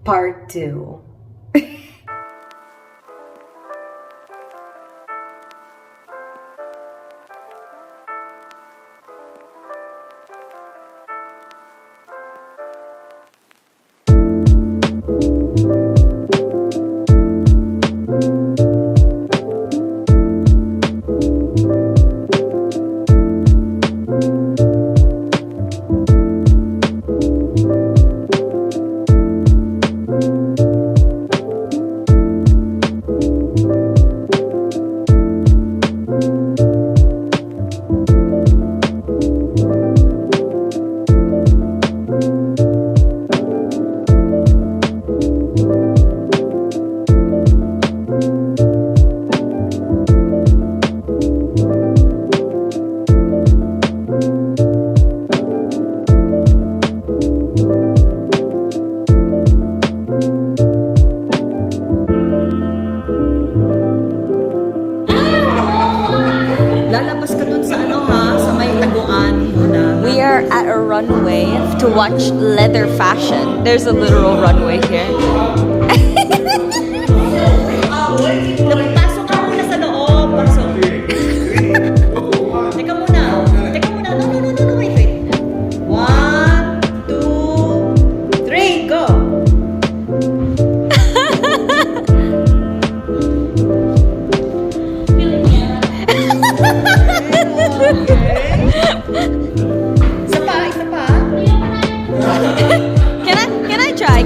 Part 2. We are at a runway to watch leather fashion. There's a literal runway here. Pasok ka muna sa loob. Pasok. Teka muna. Teka muna. No, wait. 1, 2, 3, go!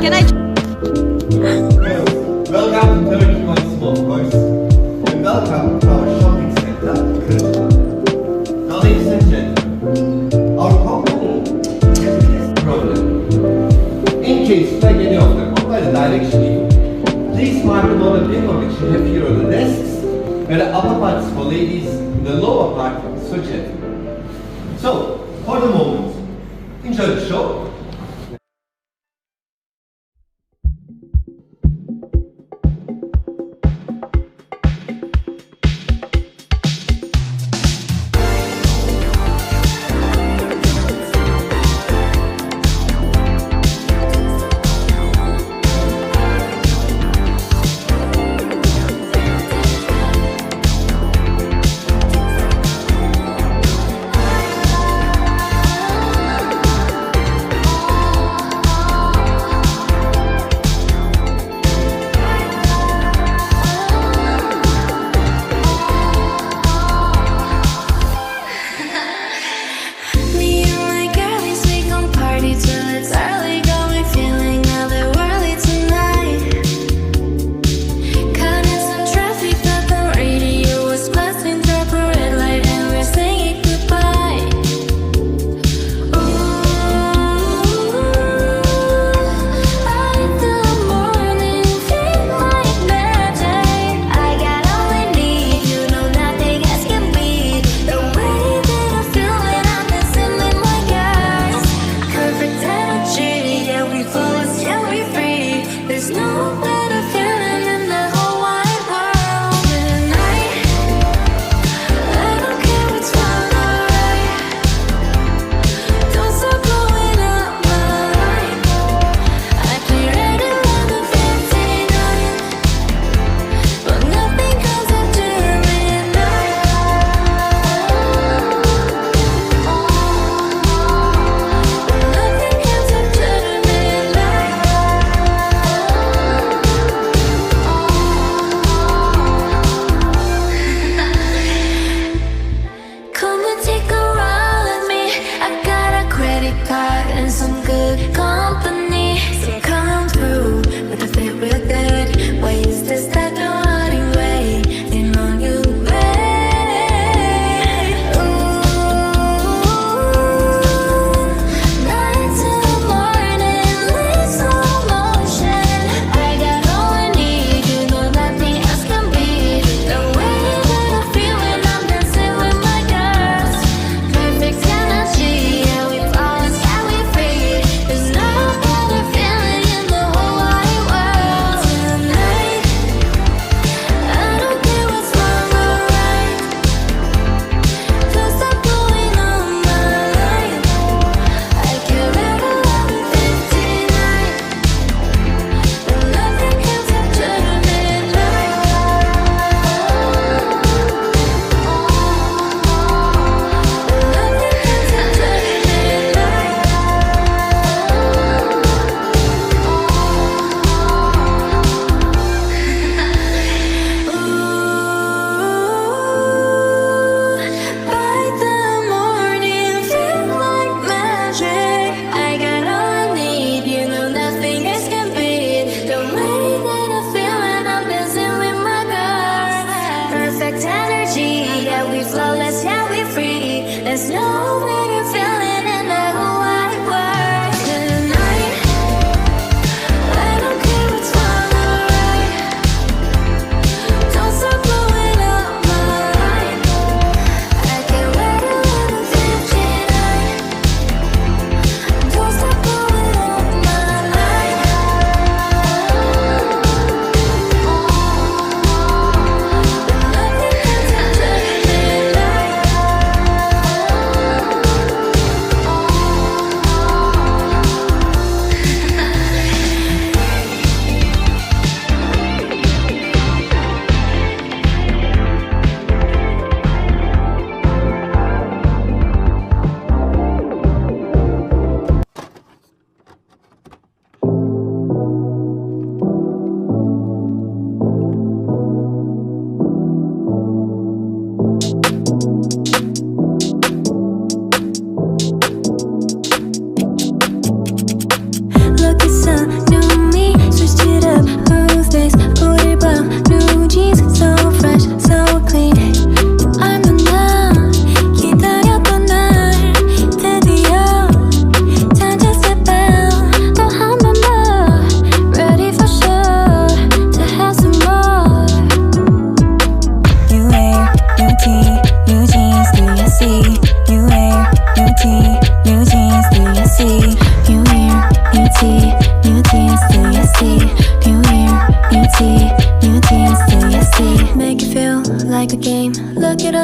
Can I? Welcome to Turkey once more, folks. And welcome to our shopping center, Kırıkkale. Now, ladies and gentlemen, our company has this problem. In case you like any of them, or by the direction, please mark them on the paper which you have here on the desks, where the upper part is for ladies, the lower part is for gentlemen. So, for the moment, enjoy the show.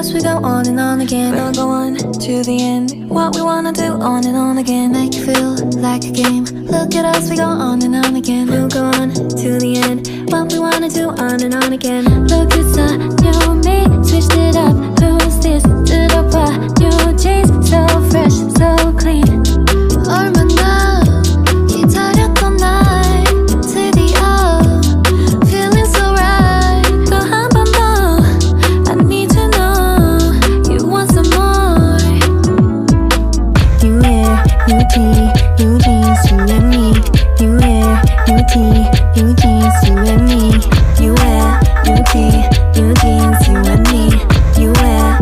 us, we go on and on again. We'll go on to the end. What we wanna do on and on again. Make you feel like a game. Look at us, we go on and on again. We'll go on to the end. What we wanna do on and on again. Look, it's a new me, switched it up. Who's this? Did up new jeans, so fresh, so clean. 얼마나 기다렸던 날 드디어 feeling so right. 또 한 번 더 I need to know you want some more. New hair, new tea, new jeans, you and me. New hair, new tea, new jeans, you and me. New hair, new tea, new jeans, you and me. New hair,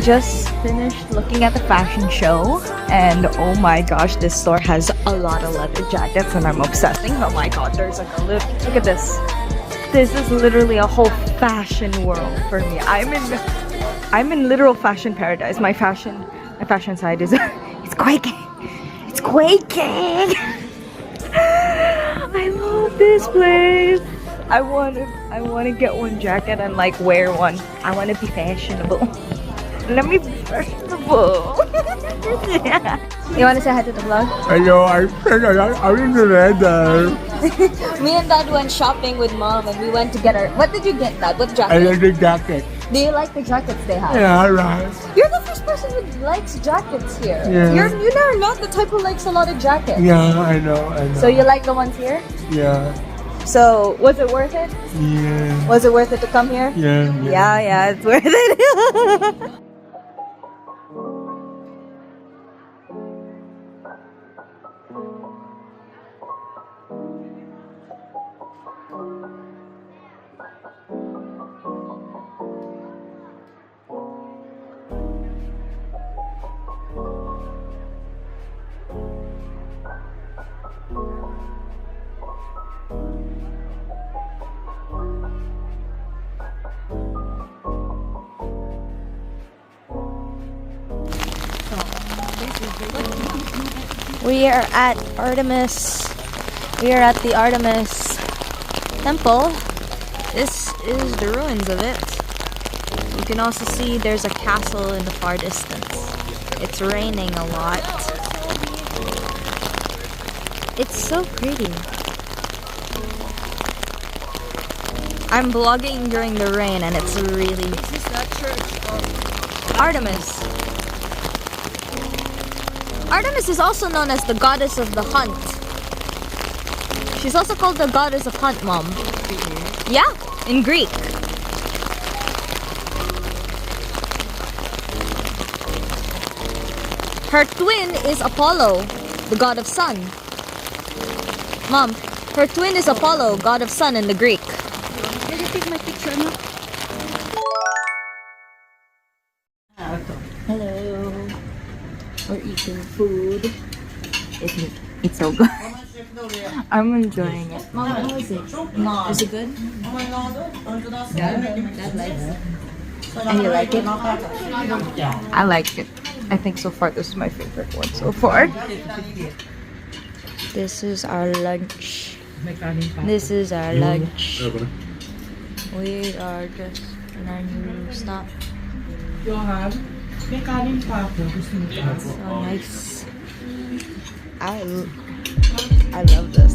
just finished looking at the fashion show, and oh my gosh, this store has a lot of leather jackets and I'm obsessing. Oh my god, there's like a little, look at this. This is literally a whole fashion world for me. I'm in literal fashion paradise. My fashion side is it's quaking. It's quaking. I love this place. I want to get one jacket and like wear one. I want to be fashionable. Let me be fashionable. You want to say hi to the vlog? Hello, I'm in the weather. Me and Dad went shopping with Mom and we went to get our... What did you get, Dad? What jacket? I like the jacket. Do you like the jackets they have? Yeah, right. You're the first person who likes jackets here. Yeah. You're not the type who likes a lot of jackets. Yeah, I know. So you like the ones here? Yeah. So was it worth it? Yeah. Was it worth it to come here? Yeah. Yeah, it's worth it. We are at Artemis. We are at the Artemis temple. This is the ruins of it. You can also see there's a castle in the far distance. It's raining a lot. It's so pretty. I'm vlogging during the rain and it's really... This is that church of Artemis. Artemis is also known as the goddess of the hunt. She's also called the goddess of hunt, Mom. Yeah, in Greek. Her twin is Apollo, the god of sun. Mom, her twin is Apollo, god of sun in the Greek. Can you take my picture now? Hello. We're eating food. It's so good. I'm enjoying it. Mom, how is it? Is it good? Dad likes it. And you like it? I like it. I think so far this is my favorite one so far. This is our lunch. This is our lunch. We are just in our new stop. So nice. I love this.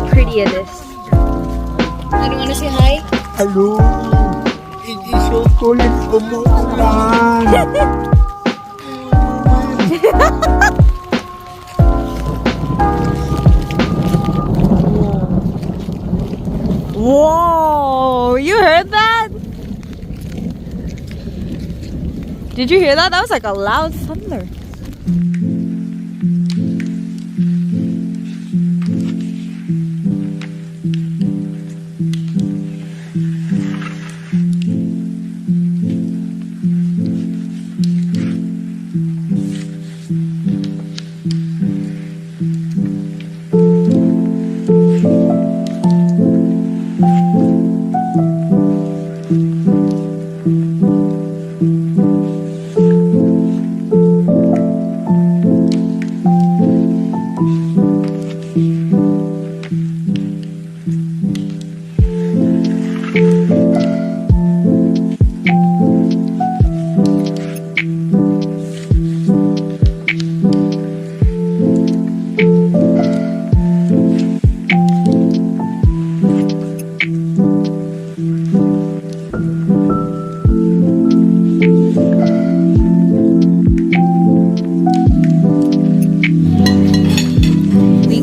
how pretty it is. I don't want to say hi. Hello. It is so cold. It's umuulan. Whoa! You heard that? Did you hear that? That was like a loud thunder.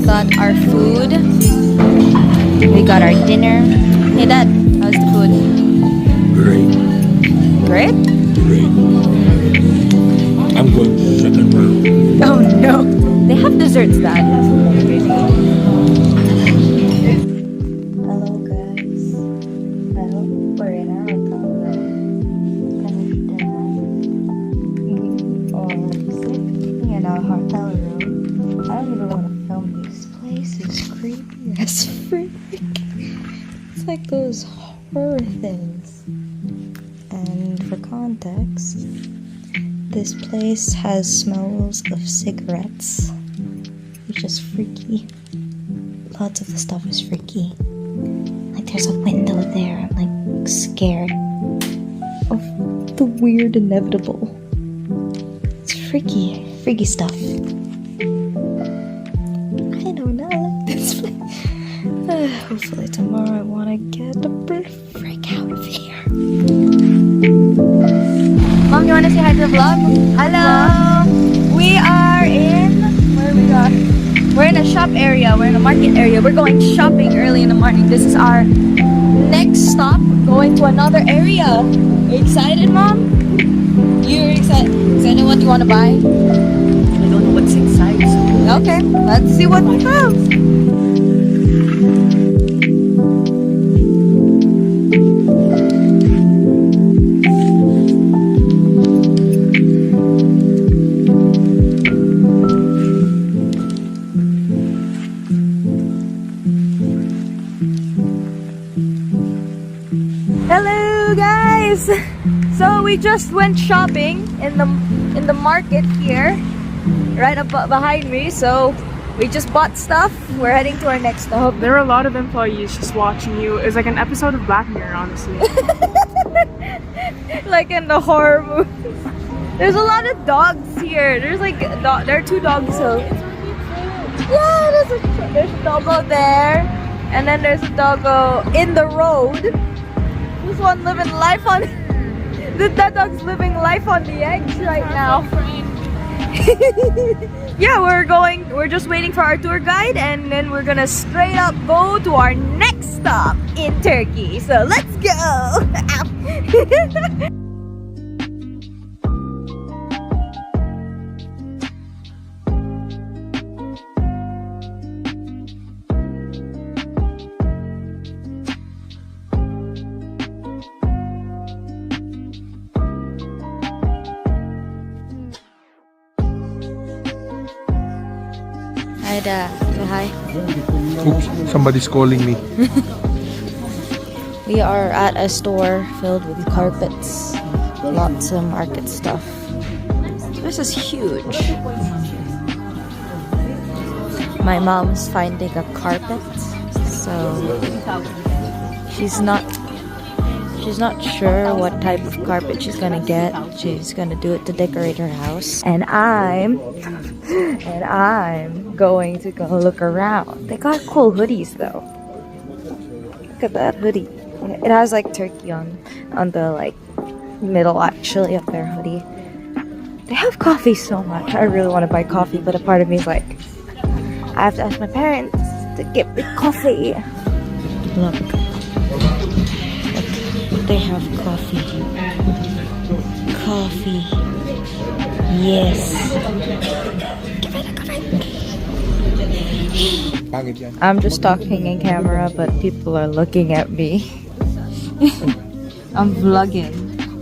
Got our food. We got our dinner. Hey Dad, how's the food? Great. Great? Great. I'm going to second round. Oh no. They have desserts, Dad. Hello guys. I hope we're in our hotel room. Finished dinner. Or sitting in our hotel room. I don't even want to film this place. Is creepy as freak. It's like those horror things. And for context, this place has smells of cigarettes, which is freaky. Lots of the stuff is freaky. Like there's a window there. I'm like scared of the weird inevitable. It's freaky stuff. I don't know, I like this place. Hopefully tomorrow I want to get the frick out of here. Mom, you want to say hi to the vlog? Hello! We are in... Where we are? We're in a shop area. We're in a market area. We're going shopping early in the morning. This is our next stop. Going to another area. Are you excited, Mom? You're excited? Excited what you want to buy? I don't know what's inside. So. Okay, let's see what we have. Hello guys! So we just went shopping in the market here, right up behind me. So we just bought stuff. We're heading to our next stop. There are a lot of employees just watching you. It's like an episode of Black Mirror, honestly. Like in the horror movie. There's a lot of dogs here. There's like there are two dogs. So yeah, there's a doggo there, and then there's a doggo in the road. This one living life on. That dog's living life on the edge right now. Yeah, we're just waiting for our tour guide, and then we're gonna straight up go to our next stop in Turkey. So let's go! Hi, Dad. Say hi. Oops, somebody's calling me. We are at a store filled with carpets, lots of market stuff. This is huge. My mom's finding a carpet, so she's not sure what type of carpet she's gonna get. She's gonna do it to decorate her house, and I'm going to go look around. They got cool hoodies though. Look at that hoodie. It has like turkey on the like middle actually of their hoodie. They have coffee so much. I really want to buy coffee, but a part of me is like, I have to ask my parents to get me coffee. Look. They have coffee. Coffee. Yes. I'm just talking in camera, but people are looking at me. I'm vlogging.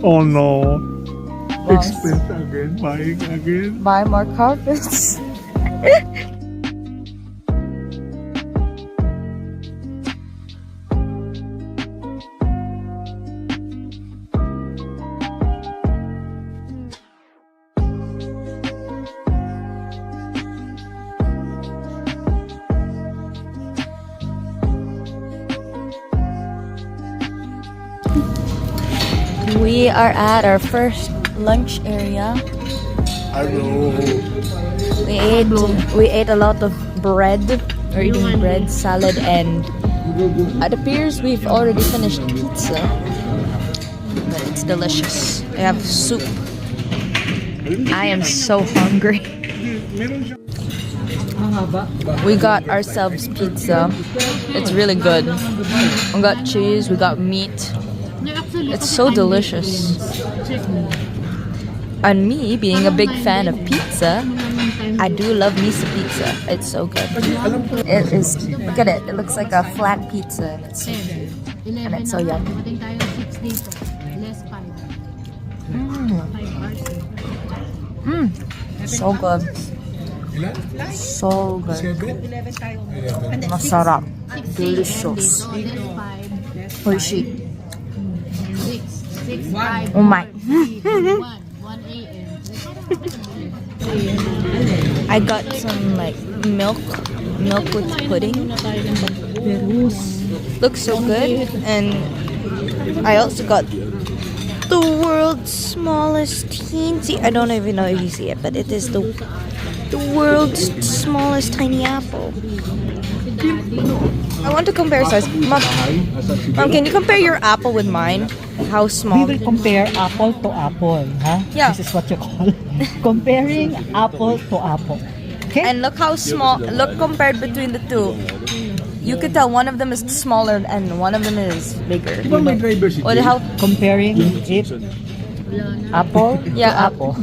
Oh no. Boss. Expense again, buying again. Buy more carpets. We are at our first lunch area. Hello. We ate a lot of bread. We're eating bread, salad, and it appears we've already finished pizza. But it's delicious. We have soup. I am so hungry. We got ourselves pizza. It's really good. We got cheese, we got meat. It's so delicious. And me, being a big fan of pizza, I do love me some pizza. It's so good. It is, look at it. It looks like a flat pizza and it's so yummy. So good. So good. Masarap. Delicious. Hoishi. Oh my. I got some like milk with pudding. Looks so good. And I also got the world's smallest teensy. I don't even know if you see it, but it is the world's smallest tiny apple. I want to compare size. Mom, can you compare your apple with mine? How small? We will compare apple to apple, huh? Yeah. This is what you call comparing apple to apple. Okay? And look how small. Look compared between the two. You could tell one of them is smaller and one of them is bigger. What? How? Comparing it apple Yeah, to apple.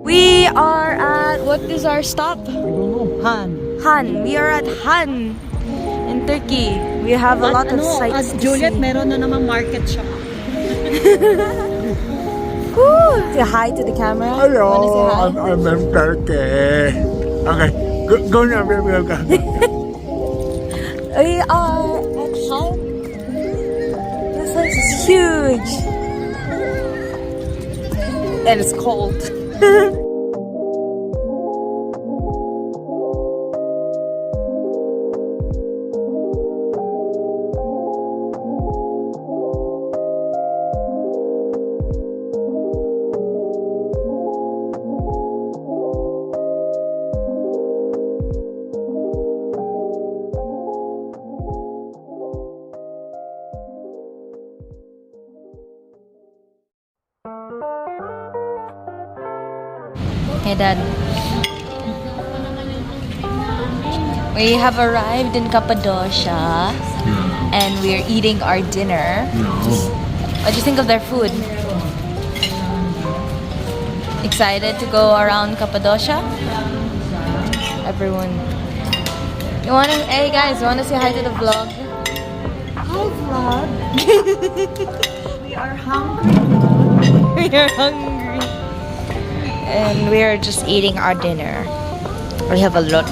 We are at, what is our stop? Han. Han. We are at Han in Turkey. We have a lot of sights to Juliet, see. meron na namang market shop. Woo! Say hi to the camera. Hello, Wanna say hi? I'm in Turkey. Okay, go now, go. We are at Han. This place is huge. And it's cold. Hey, Dad. We have arrived in Cappadocia and we're eating our dinner. What do you think of their food? Excited to go around Cappadocia? Everyone. Hey guys, you wanna say hi to the vlog? Hi, vlog. We are hungry. We are hungry. And we are just eating our dinner. We have a lot.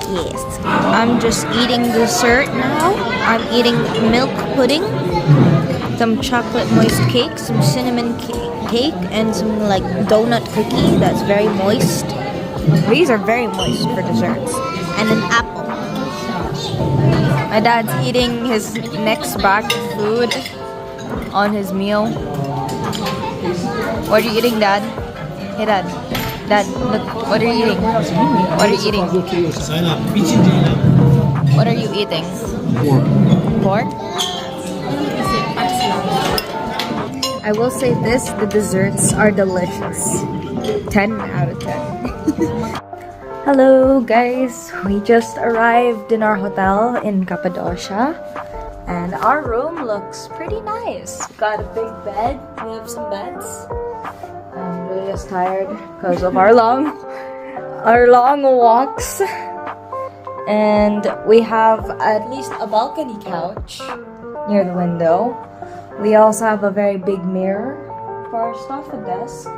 Yes. I'm just eating dessert now. I'm eating milk pudding, some chocolate moist cake, some cinnamon cake, and some like donut cookie that's very moist. These are very moist for desserts. And an apple. My dad's eating his next batch of food on his meal. What are you eating, Dad? Hey, Dad. Dad, look. What are you eating? What are you eating? What are you eating? Pork. I will say this, the desserts are delicious. 10 out of 10. Hello guys, we just arrived in our hotel in Cappadocia and our room looks pretty nice. We got a big bed, we have some beds. I'm really just tired because of our long walks. And we have at least a balcony couch near the window. We also have a very big mirror for our stuff, a desk,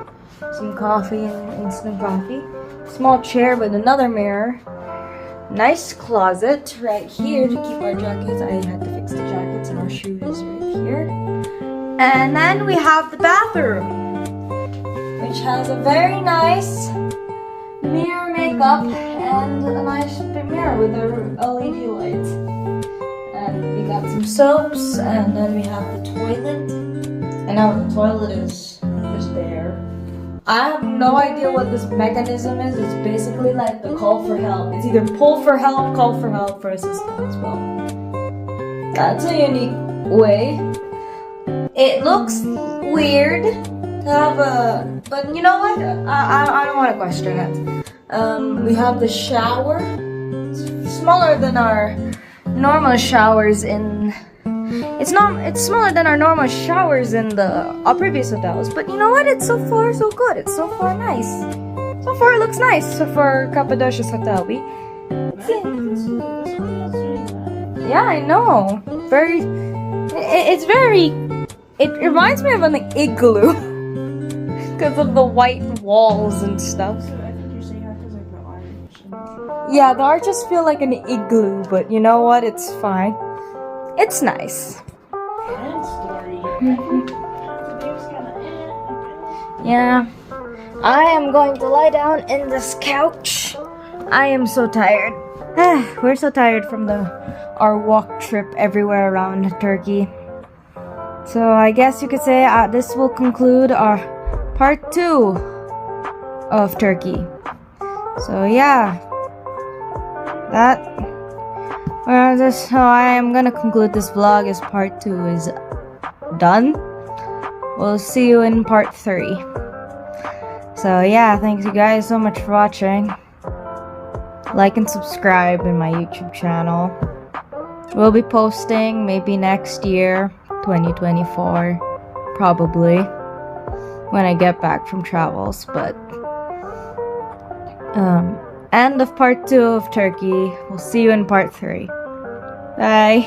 some coffee and instant coffee, small chair with another mirror, nice closet right here to keep our jackets. I had to fix the jackets and our shoes right here. And then we have the bathroom, which has a very nice mirror makeup and a nice big mirror with a LED light. And we got some soaps, and then we have the toilet. And now the toilet is just there. I have no idea what this mechanism is. It's basically like the call for help. It's either pull for help, call for help for assistance. Well, that's a unique way. It looks weird to have a, but you know what? I don't want to question it. We have the shower. It's smaller than our normal showers in. It's smaller than our normal showers in our previous hotels. But you know what? It's so far so good. It's so far nice. So far it looks nice. So for Cappadocia's hotel, yeah, I know. It reminds me of an igloo because of the white walls and stuff. Yeah, the arches feel like an igloo, but you know what? It's fine. It's nice. Yeah. I am going to lie down in this couch. I am so tired. We're so tired from our walk trip everywhere around Turkey. So I guess you could say this will conclude our part 2 of Turkey. So yeah. So I am gonna conclude this vlog as part 2 is done. We'll see you in part 3. So yeah, thanks you guys so much for watching. Like and subscribe in my YouTube channel. We'll be posting maybe next year, 2024, probably, when I get back from travels, but end of part 2 of Turkey. We'll see you in part 3. Bye.